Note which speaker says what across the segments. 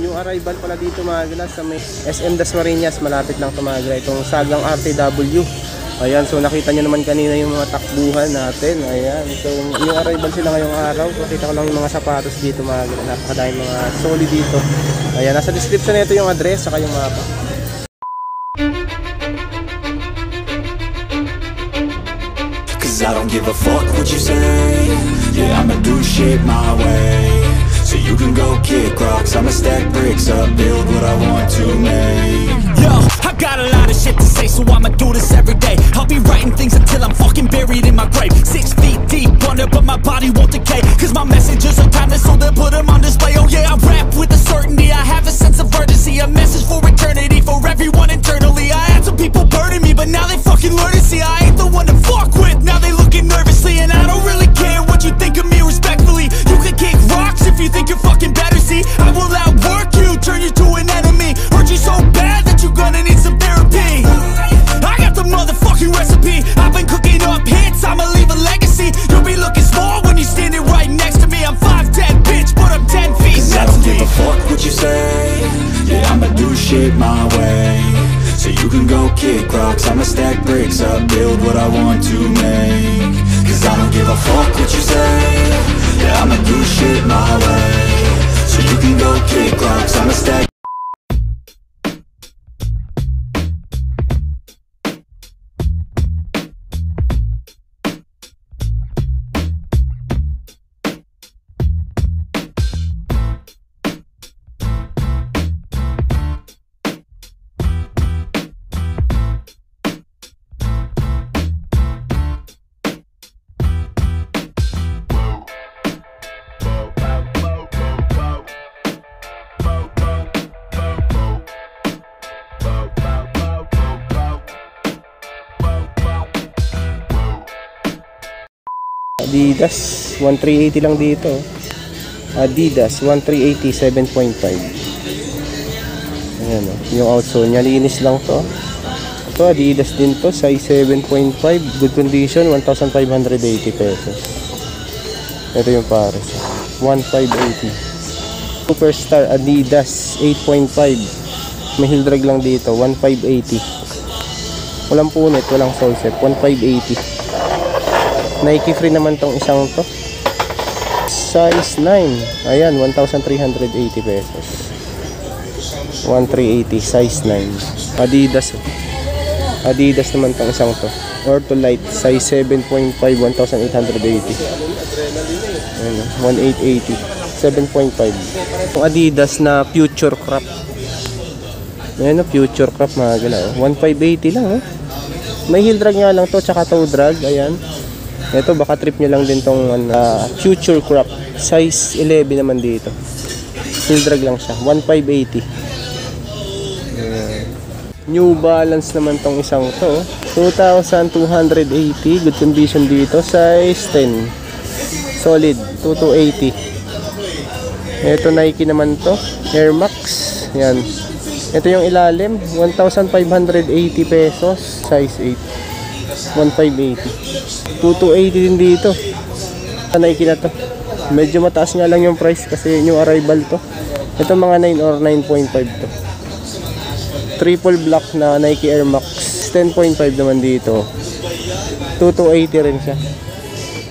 Speaker 1: yung arrival pala dito mga gala sa may SM Dasmariñas, malapit lang ito mga gala, itong Sagang RTW. Ayan, so nakita nyo naman kanina yung mga takbuhan natin. Ayan, so yung arrival sila ngayong araw. Nakita ko lang yung mga sapatos dito mga gala, napakadami mga solid dito. Ayan, nasa description nito yung address saka yung mapa.
Speaker 2: Cause I don't give a fuck what you say. Yeah, I'ma do shit my way. So you can go kick rocks, I'ma stack bricks up, build what I want to make. Yo, I got a lot of shit to say, so I'ma do this every day. I'll be writing things until I'm fucking buried in my grave. 6 feet deep under, but my body won't decay. Cause my messages are timeless, so they'll put them on display. Oh yeah, I rap with a certainty, I have a sense of urgency. A message for eternity, for everyone internally. I had some people burning me, but now they fucking learn to see I ain't the one to fuck with, now they looking nervously. And I don't really care what you think of me respectfully. You can kick rocks if you think you're fucking better, see I will outwork you, turn you to an enemy. Hurt you so bad that you're gonna need some therapy. I got the motherfucking recipe, I've been cooking up hits, I'ma leave a legacy. You'll be looking small when you're standing right next to me. I'm 5'10", bitch, but I'm 10 feet next to me. Cause I don't give a fuck what you say. Yeah, I'ma do shit my way. So you can go kick rocks, I'ma stack bricks up, build what I want to make. Cause I don't give a fuck what you say. Yeah, I'ma do shit my way. So you can go kick rocks, I'ma stack.
Speaker 1: Adidas 1380 lang dito. Adidas 1380 7.5. Ayan o, yung outsole nya linis lang to. Ito Adidas din to, size 7.5, good condition, 1,580 pesos. Ito yung pares, 1,580. Superstar Adidas 8.5, may heel drag lang dito, 1,580. Walang punit, walang sole set, 1,580. Nike free naman tong isang to, size 9. Ayan, 1,380 pesos. 1,380, size 9. Adidas. Adidas naman tong isang to, Ortholite, size 7.5, 1,880. Ayan, 1,880, 7.5. Yung Adidas na Future Crop. Ayan, Future Crop mga gala, 1,580 lang oh. May heel drag nga lang to, tsaka toe drag. Ayan. Ito baka trip nyo lang din tong Future Crop, size 11 naman dito. Heel drag lang siya, 1,580. New Balance naman tong isang to, 2,280, good condition dito, size 10, solid, 2,280. Ito Nike naman to, Air Max. Yan. Ito yung ilalim, 1,580 pesos, size 8, 1,580. 2,280 din dito. Nike na to. Medyo mataas nga lang yung price kasi yung arrival to. Ito mga 9 or 9.5 to. Triple black na Nike Air Max, 10.5 naman dito. 2,280 rin siya.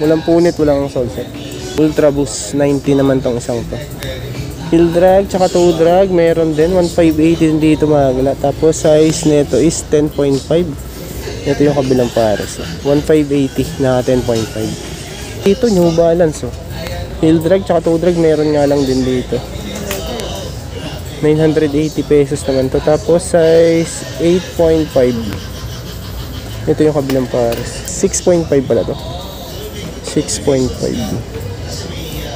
Speaker 1: Walang punit, walang sole set. Ultra Boost 90 naman tong isang to. Heel drag tsaka toe drag meron din, 1,580 din dito mga gala. Tapos size nito is 10.5. Ito yung kabilang pares, 1,580 na 10.5. Dito New Balance oh. Heel drag tsaka toe drag meron nga lang din dito, 980 pesos naman to. Tapos size 8.5. Ito yung kabilang pares, 6.5 pala to, 6.5.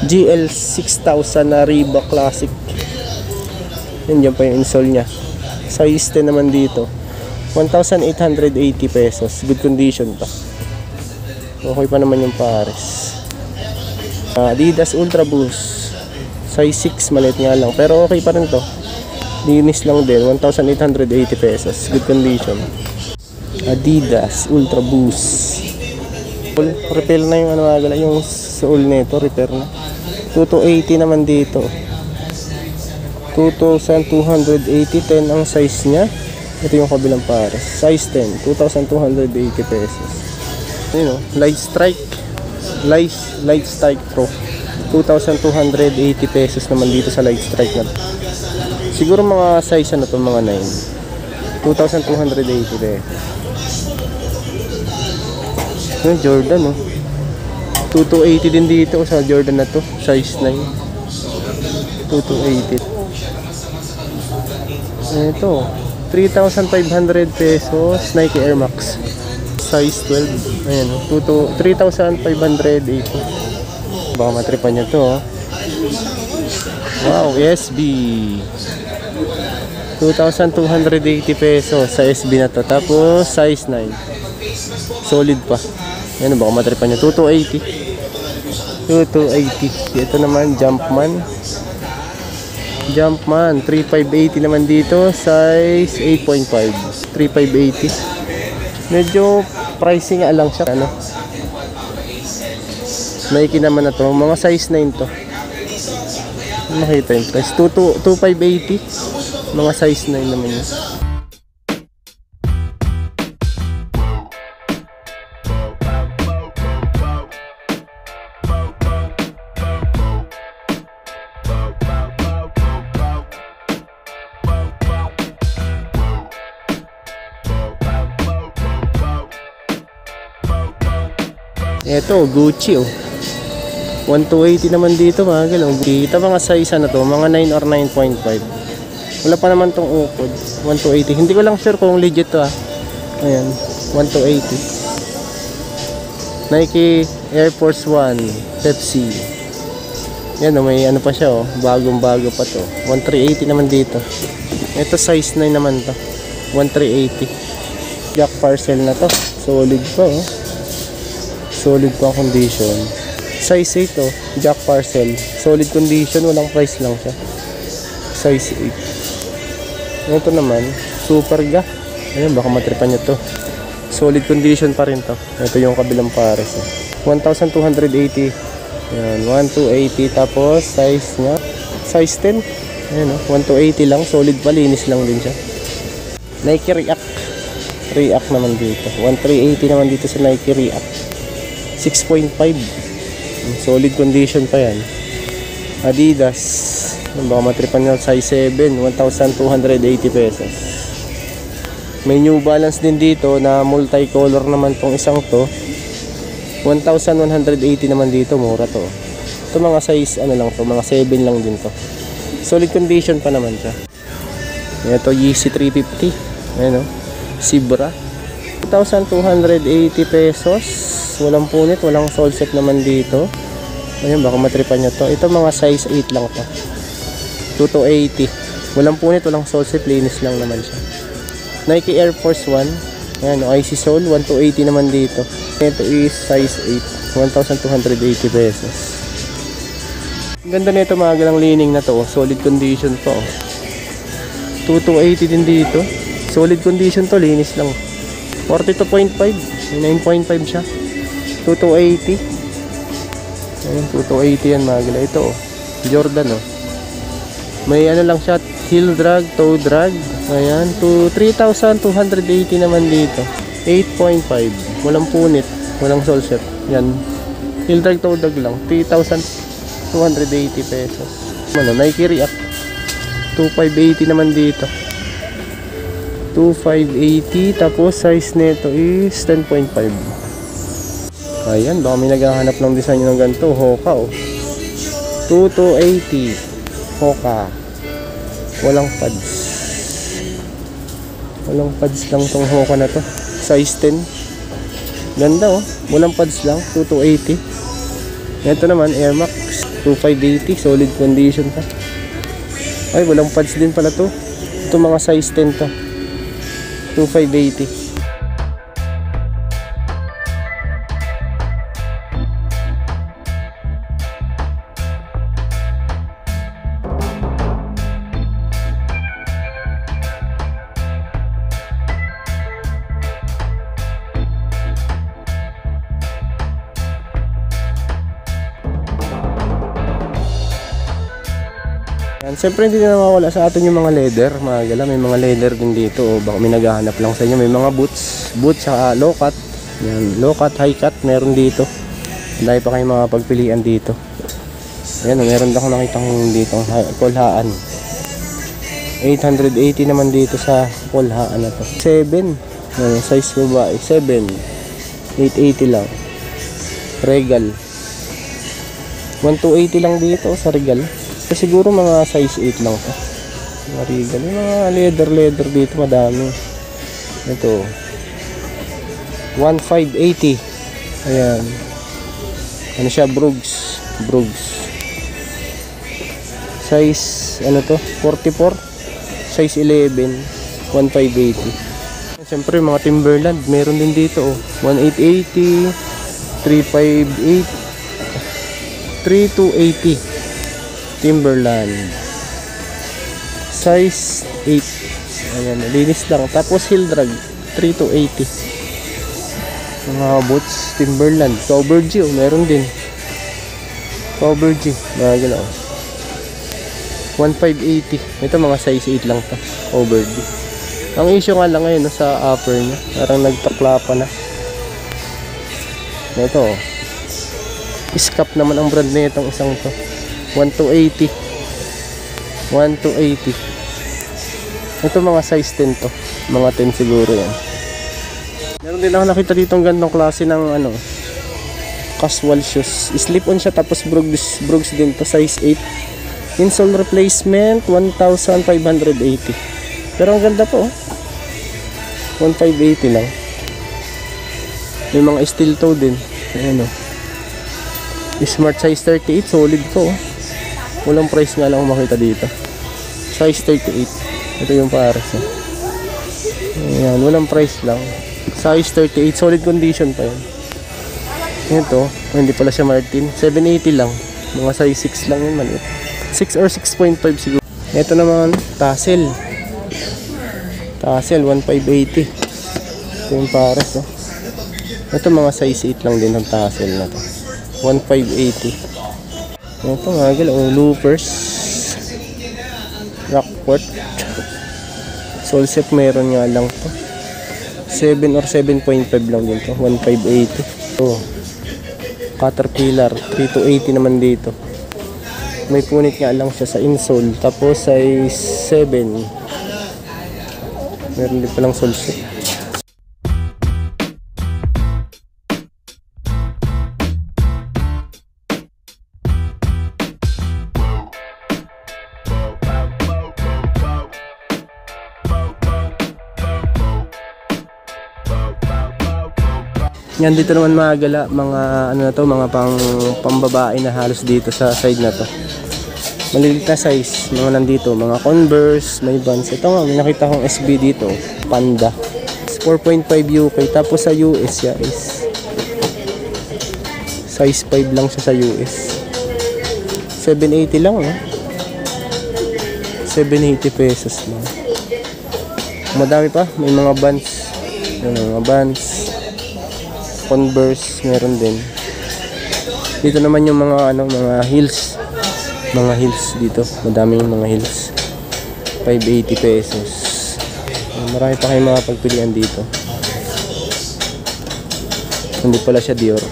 Speaker 1: GL 6000 na Reebok Classic. Yan pa yung insole nya, size 10 naman dito, 1,880 pesos, good condition pa. Okay pa naman yung pares. Adidas Ultra Boost, size 6, maliit nga lang pero okay pa rin to, linis lang din, 1,880 pesos, good condition. Adidas Ultra Boost, repair na yung ano agala, yung sole nito repair na, 2,280 naman dito. 2,280, 10 ang size niya. Ito yung kabilang pares. Size 10, 2,280 pesos. Ayun o, Light Strike. Light Strike Pro. 2,280 pesos naman dito sa Light Strike na to. Siguro mga size ano to, mga 9. 2,280 pesos. Yung Jordan oh. 2,280 din dito sa Jordan na to. Size 9. 2,280. Ito, 3,500 pesos Nike Air Max size 12. Ayan, 3,580. Baka matripan nyo to oh. Wow, SB 2,280 pesos sa SB na to. Tapos size 9, solid pa. Ayan, baka matripan nyo. 2,280. Ito naman Jumpman 3,580 naman dito, size 8.5. 3,580. Medyo pricing nga lang siya ano. Nike naman na to, mga size 9 to. Makita yung price 2,580. Mga size 9 naman yun. Ito, Gucci oh. 1,280 naman dito mga galong. Dito mga size ano to, mga 9 or 9.5. Wala pa naman tong ukod. 1,280. Hindi ko lang sure kung legit to ah. Ayan, 1,280. Nike Air Force 1 Pepsi. Yan oh, may ano pa siya oh. Bagong bago pa to. 1,380 naman dito. Ito size 9 naman to. 1,380. Jack Parcel na to. Solid pa oh. Solid pa condition. Size 8 oh, Jack Parcel. Solid condition, walang price lang siya. Size 8. Ito naman, Superga. Ayun, baka matripan nyo to. Solid condition pa rin to. Ito yung kabilang pares eh. 1,280. Ayan, 1,280. Tapos size nya, size 10. Ayan oh, 1,280 lang. Solid pa, linis lang din siya. Nike React naman dito. 1,380 naman dito sa Nike React. 6.5. Solid condition pa yan. Adidas, baka matripan nyo, size 7, 1,280 pesos. May New Balance din dito na multicolor naman tong isang to. 1,180 naman dito, mura to. Ito mga size ano lang to, mga 7 lang din to. Solid condition pa naman siya. Ito Yeezy 350. Ayan o, Zebra, 1,280 pesos. Walang punit, walang sole set naman dito. Ayun, baka matripan nyo to. Ito mga size 8 lang to. 2,280. Walang punit, walang sole set, linis lang naman siya. Nike Air Force 1. Ayan, IC sole, 1,280 naman dito. Ito is size 8, 1,280 pesos. Ganda nito mga galang lining na to. Solid condition to. 2,280 din dito. Solid condition to, linis lang. 42.5, 9.5 siya. 2,280. Ayan, 2,280 yan mga gala. Ito oh, Jordan oh. May ano lang siya, heel drag, toe drag. Ayan, 3,280 naman dito. 8.5. Walang punit, walang sole set. Yan, heel drag, toe drag lang. 3,280 pesos. Ano, Nike React. 2,580 naman dito. 2,580. Tapos size nito is 10.5. Ayan, baka may naghahanap ng design ng ganito. Hoka oh, 2,280. Hoka. Walang pads. Walang pads lang tong Hoka na to. Size 10. Ganda oh, walang pads lang. 2,280. Ito naman Air Max 2,580. Solid condition pa. Ay, walang pads din pala to. Ito mga size 10 to. 2,580. Yan, siyempre hindi na mawala sa atin yung mga leather, mga gala. May mga leather din dito. O baka may naghahanap lang sa inyo. May mga boots, saka low cut. Yan, low cut, high cut, meron dito. Dahil pa kayo mga pagpilian dito. Ayan, meron akong nakita dito, kulhaan. 880 naman dito sa kulhaan na to. 7, size babae, 7. 880 lang. Regal. 1280 lang dito sa Regal. So, siguro mga size 8 lang to. Mga Regal. Yung mga leather dito madami. Ito. 1580. Ayan. Ano siya? Brugs. Size, ano to? 44. Size 11. 1580. Siyempre, mga Timberland. Meron din dito, oh. 1880. 358. 3280. Timberland. Size 8. Ayan, linis lang. Tapos, heel drag. 3280. Mga boots, Timberland, Cover G, oh, meron din. Cover G, mga gano'n. 1580. Ito mga size 8 lang to. Cover G. Ang issue nga lang ngayon, no, sa upper niya. Parang nagtaklapa na. Ito, oh. Scap naman ang brand na itong isang to. 1280. 1280. Ito mga size 10 to. Mga 10 siguro yan. Meron din ako nakita dito ang gandang klase ng ano, casual shoes. Slip-on siya tapos Brugs din to, size 8. Insole replacement 1,580. Pero ang ganda po, 1,580 lang. May mga steel toe din. Ayan, oh. Smart size 38, solid to, oh. Walang price nga lang makita dito. Size 38. Ito yung pares, oh. Ayan, walang price lang. Size 38, solid condition pa yan. Ito, hindi pala siya Martin. 780 lang. Mga size 6 lang yun, maliit. 6 or 6.5 siguro. Ito naman, tassel. Tassel, 1,580. Ito yung pares, no? Ito mga size 8 lang din ng tassel na to. 1,580. Ito nga, loopers. Rockport. Solset meron nga lang to. 7 or 7.5 lang din to. 1,580. Oh. Caterpillar 3,280 naman dito. May punit nga lang siya sa insole. Tapos size 7. Meron din palang sole set. Yan dito naman mga gala, mga ano na to, mga pambabae na halos dito sa side na to. Maliliit na size, mga nandito, mga Converse, may Vans. Ito nga, may nakita kong SB dito, Panda. 4.5 UK, tapos sa US siya is size 5 lang siya sa US. 780 lang, no? 780 pesos lang. Madami pa, may mga Vans. Yung mga Vans. Converse meron din. Dito naman yung mga ano, mga heels. Mga heels dito, madami yung mga heels. 580 pesos. Marami pa kayong mga pagpilian dito. Hindi pala siya Dior.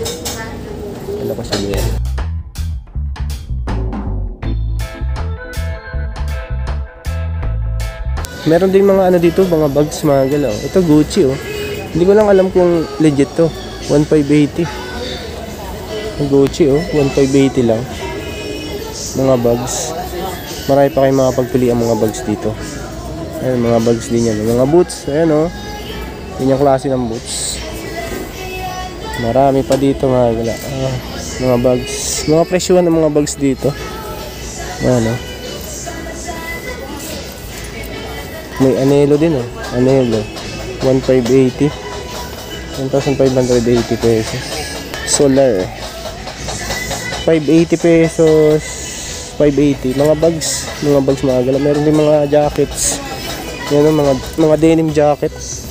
Speaker 1: Ano pa siya Dior? Meron din mga ano dito, mga bags, mga galaw. Ito Gucci, oh. Hindi ko lang alam kung legit to. 1,580. Gucci, oh. 1,580 lang. Mga bags. Marami pa kayong mga pagpilian mga bags dito. Ayan, mga bags din yan. Mga boots. Ayan, oh. Yan yung klase ng boots. Marami pa dito mga gala. Mga bags. Mga presyuhan ng mga bags dito. Ayan, oh. May anelo din, oh. Anelo. 1,580. 1,580 pesos. Solar 580 pesos. 580. Mga bags mga gala. Meron din mga jackets. Yan ang mga denim jackets.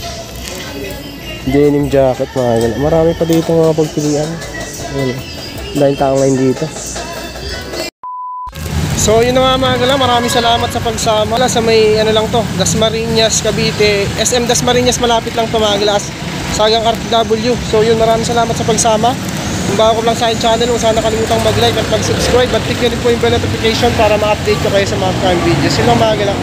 Speaker 1: Denim jacket mga gala. Marami pa dito mga pagpilian. Ayan. Dahil tao ngayon dito. So yun na nga mga gala, maraming salamat sa pagsama. Wala sa may ano lang to, Dasmariñas, Cavite, SM Dasmariñas, malapit lang to mga gala, Sagang RTW. So yun, maraming salamat sa pagsama. Kung bago ko lang sa aking channel, huwag sana kalimutang mag-like at mag-subscribe at click nyo din po yung bell notification para ma-update ko kayo sa mga upcoming videos. Yun lang mga gala.